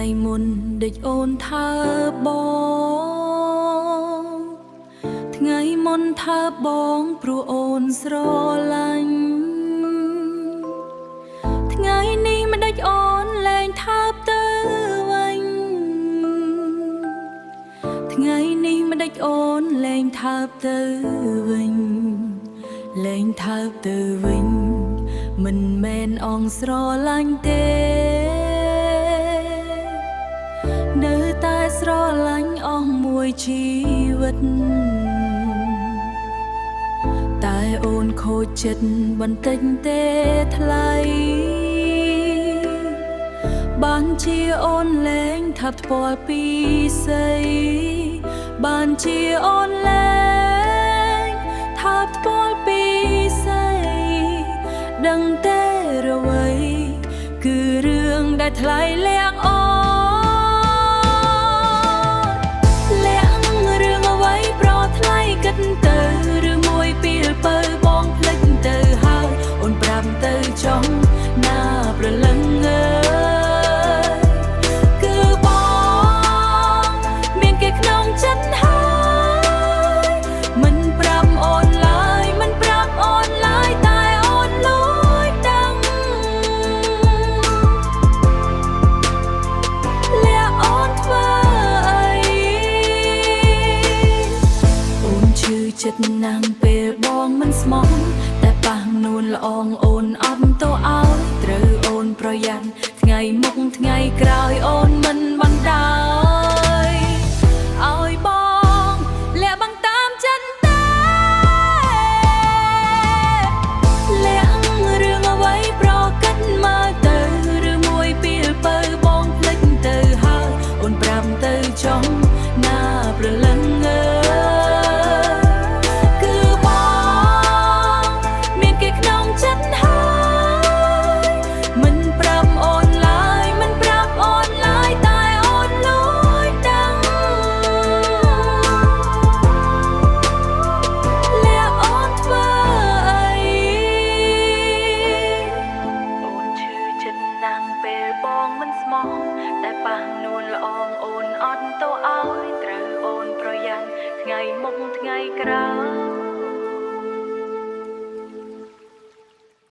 ថ្ងៃមុនដូចអូនថាបងថ្ងៃមុនថាបងព្រោះអូនស្រឡាញ់ថ្ងៃនេះមិនដេចអូនលែងថាបទៅវិញថ្ងៃនេះមិនដេចអូនលែងថាបទៅវិញលែងថាបទៅវិញមិនមែនអងស្រឡាញ់ទេនៅតែស្រឡាញ់អស់មួយជីវិតតែអូនខូចចិត្តបន្តិចទេថ្លៃបានជាអូនលែងថាប់ថ្ពាល់ពីស្អីបានជាអូនលែងថាប់ថ្ពាល់ពីស្អីដឹងទេអ្វីគឺរឿងដែលថ្លៃលាក់អូឬមួយពីលពើបងភ្លេចទៅហើយអូនប្រាប់ទៅចង់ណាប្រលឹងអើយគឺបងមានគេក្នុងចិត្តហើយមិនប្រាប់អូនឡើយមិនប្រាប់អូនឡើយតែអូនលួចដឹងលះអូនធ្វើអីអូនឈឺចិត្តណាស់ពេលបងមិនស្មោះតែប៉ះនួនល្អងអូនអត់ទៅឲ្យត្រូវអូនប្រយ័ត្នថ្ងៃមុខថ្ងៃក្រោយអូនមិនបណ្ដោយឲ្យបងលាក់បាំងតាមចិត្តទេលាក់រឿងអ្វីប្រកិនមកទៅឬមួយពីលពើបងភ្លេចទៅហើយអូនប្រាប់ទៅចង់ណាប្រលឹងអើតែប៉ះនួនល្អងអូនអត់ទៅឲ្យត្រូវអូនប្រយ័ត្នថ្ងៃមុខថ្ងៃក្រោយ